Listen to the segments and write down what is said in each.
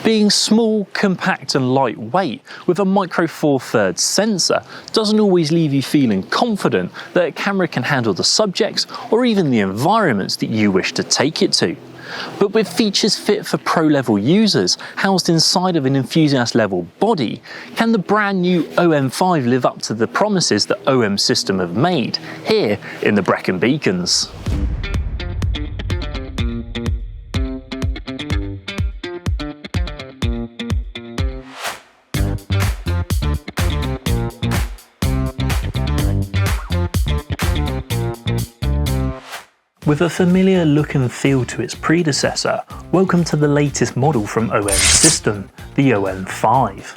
Being small, compact and lightweight with a micro 4/3 sensor doesn't always leave you feeling confident that a camera can handle the subjects or even the environments that you wish to take it to. But with features fit for pro-level users housed inside of an enthusiast-level body, can the brand new OM-5 live up to the promises that OM System have made here in the Brecon Beacons? With a familiar look and feel to its predecessor, welcome to the latest model from OM System, the OM-5.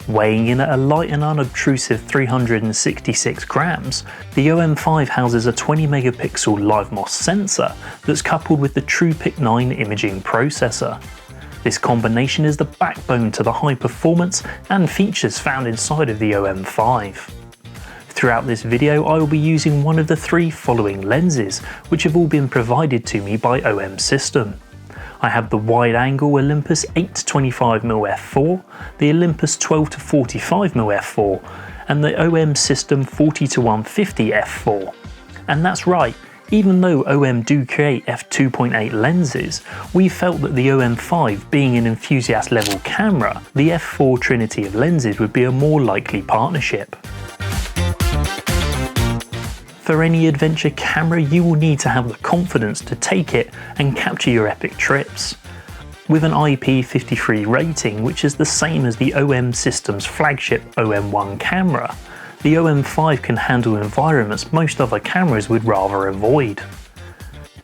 Weighing in at a light and unobtrusive 366 grams, the OM-5 houses a 20 megapixel LiveMOS sensor that's coupled with the TruePic 9 imaging processor. This combination is the backbone to the high performance and features found inside of the OM-5. Throughout this video I will be using one of the three following lenses, which have all been provided to me by OM System. I have the wide-angle Olympus 8-25mm f4, the Olympus 12-45mm f4, and the OM System 40-150 f4. And that's right, even though OM do create f2.8 lenses, we felt that the OM-5 being an enthusiast level camera, the f4 trinity of lenses would be a more likely partnership. For any adventure camera, you will need to have the confidence to take it and capture your epic trips. With an IP53 rating, which is the same as the OM System's flagship OM1 camera, the OM-5 can handle environments most other cameras would rather avoid.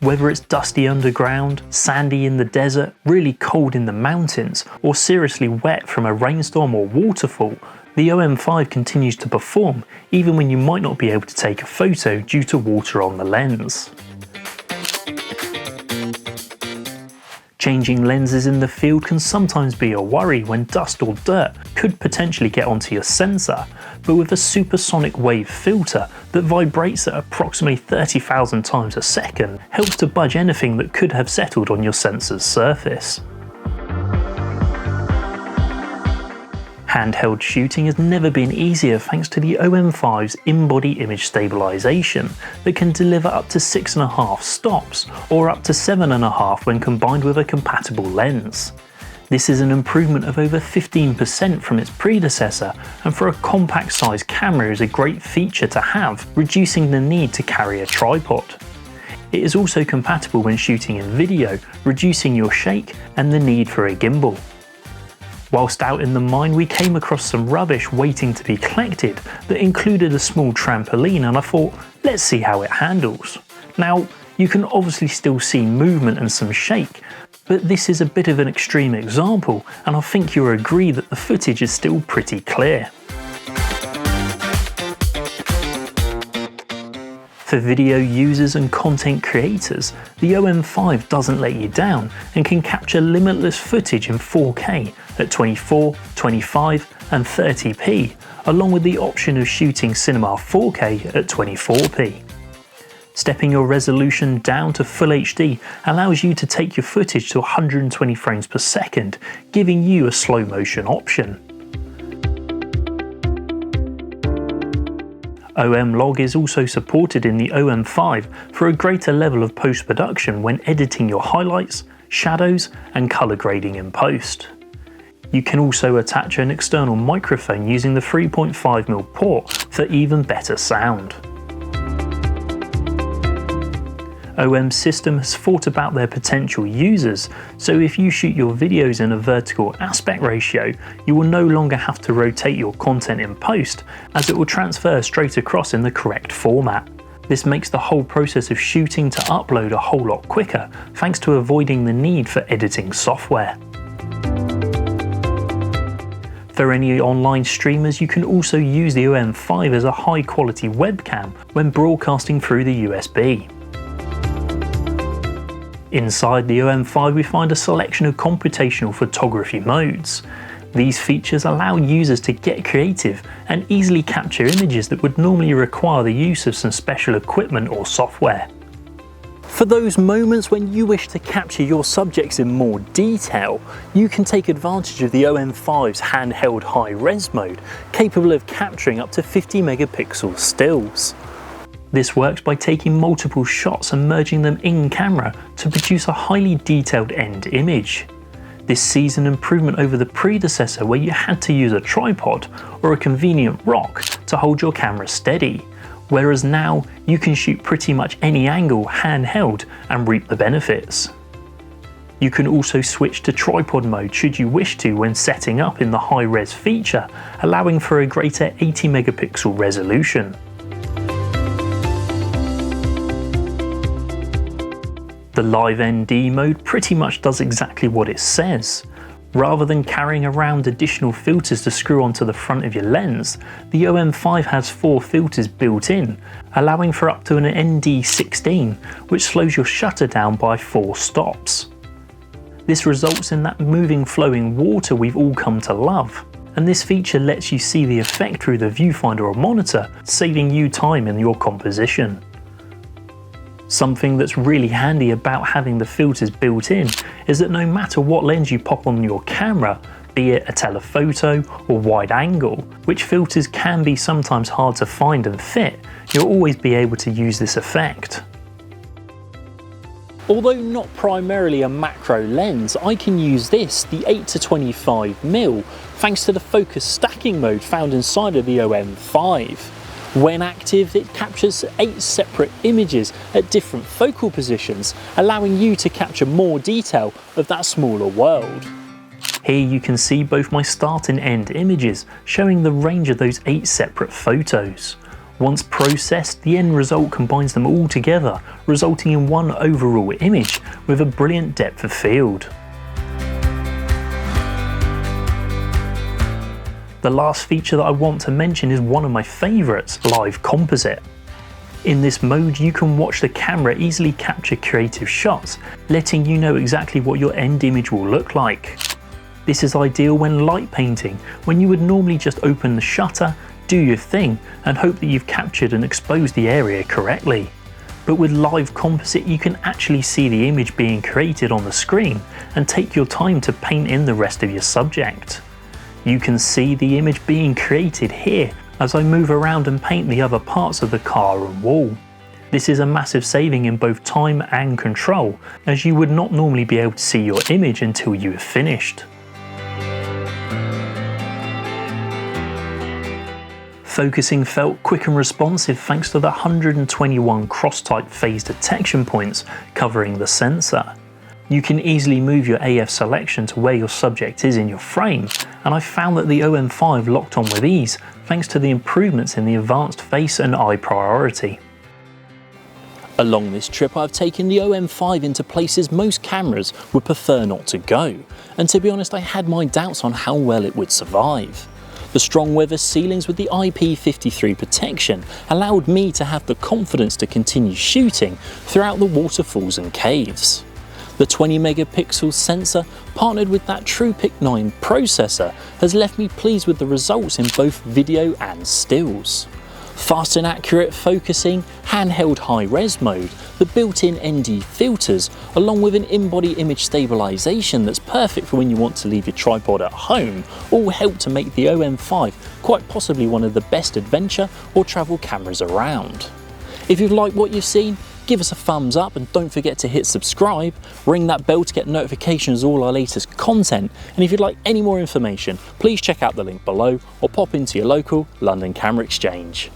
Whether it's dusty underground, sandy in the desert, really cold in the mountains, or seriously wet from a rainstorm or waterfall, the OM-5 continues to perform even when you might not be able to take a photo due to water on the lens. Changing lenses in the field can sometimes be a worry when dust or dirt could potentially get onto your sensor, but with a supersonic wave filter that vibrates at approximately 30,000 times a second helps to budge anything that could have settled on your sensor's surface. Handheld shooting has never been easier thanks to the OM-5's in-body image stabilisation that can deliver up to 6.5 stops or up to 7.5 when combined with a compatible lens. This is an improvement of over 15% from its predecessor, and for a compact sized camera is a great feature to have, reducing the need to carry a tripod. It is also compatible when shooting in video, reducing your shake and the need for a gimbal. Whilst out in the mine we came across some rubbish waiting to be collected that included a small trampoline, and I thought, let's see how it handles. Now, you can obviously still see movement and some shake, but this is a bit of an extreme example, and I think you'll agree that the footage is still pretty clear. For video users and content creators, the OM-5 doesn't let you down and can capture limitless footage in 4K at 24, 25 and 30p, along with the option of shooting cinema 4K at 24p. Stepping your resolution down to Full HD allows you to take your footage to 120 frames per second, giving you a slow motion option. OM Log is also supported in the OM-5 for a greater level of post-production when editing your highlights, shadows and colour grading in post. You can also attach an external microphone using the 3.5mm port for even better sound. OM System has thought about their potential users, so if you shoot your videos in a vertical aspect ratio, you will no longer have to rotate your content in post, as it will transfer straight across in the correct format. This makes the whole process of shooting to upload a whole lot quicker, thanks to avoiding the need for editing software. For any online streamers, you can also use the OM-5 as a high quality webcam when broadcasting through the USB. Inside the OM-5 we find a selection of computational photography modes. These features allow users to get creative and easily capture images that would normally require the use of some special equipment or software. For those moments when you wish to capture your subjects in more detail, you can take advantage of the OM-5's handheld high-res mode, capable of capturing up to 50 megapixel stills. This works by taking multiple shots and merging them in camera to produce a highly detailed end image. This sees an improvement over the predecessor where you had to use a tripod or a convenient rock to hold your camera steady, whereas now you can shoot pretty much any angle handheld and reap the benefits. You can also switch to tripod mode should you wish to when setting up in the high-res feature, allowing for a greater 80 megapixel resolution. The Live ND mode pretty much does exactly what it says. Rather than carrying around additional filters to screw onto the front of your lens, the OM-5 has 4 filters built in, allowing for up to an ND16, which slows your shutter down by 4 stops. This results in that moving flowing water we've all come to love, and this feature lets you see the effect through the viewfinder or monitor, saving you time in your composition. Something that's really handy about having the filters built in is that no matter what lens you pop on your camera, be it a telephoto or wide angle, which filters can be sometimes hard to find and fit, you'll always be able to use this effect. Although not primarily a macro lens, I can use this, the 8-25mm, thanks to the focus stacking mode found inside of the OM-5. When active, it captures 8 separate images at different focal positions, allowing you to capture more detail of that smaller world. Here you can see both my start and end images, showing the range of those 8 separate photos. Once processed, the end result combines them all together, resulting in one overall image with a brilliant depth of field. The last feature that I want to mention is one of my favourites, Live Composite. In this mode you can watch the camera easily capture creative shots, letting you know exactly what your end image will look like. This is ideal when light painting, when you would normally just open the shutter, do your thing, and hope that you've captured and exposed the area correctly. But with Live Composite you can actually see the image being created on the screen and take your time to paint in the rest of your subject. You can see the image being created here as I move around and paint the other parts of the car and wall. This is a massive saving in both time and control, as you would not normally be able to see your image until you have finished. Focusing felt quick and responsive thanks to the 121 cross-type phase detection points covering the sensor. You can easily move your AF selection to where your subject is in your frame, and I found that the OM-5 locked on with ease thanks to the improvements in the advanced face and eye priority. Along this trip I've taken the OM-5 into places most cameras would prefer not to go, and to be honest I had my doubts on how well it would survive. The strong weather ceilings with the IP53 protection allowed me to have the confidence to continue shooting throughout the waterfalls and caves. The 20 megapixel sensor partnered with that TruePic 9 processor has left me pleased with the results in both video and stills. Fast and accurate focusing, handheld high-res mode, the built-in ND filters, along with an in-body image stabilisation that's perfect for when you want to leave your tripod at home, all help to make the OM-5 quite possibly one of the best adventure or travel cameras around. If you've liked what you've seen, give us a thumbs up and don't forget to hit subscribe, ring that bell to get notifications of all our latest content, and if you'd like any more information, please check out the link below or pop into your local London Camera Exchange.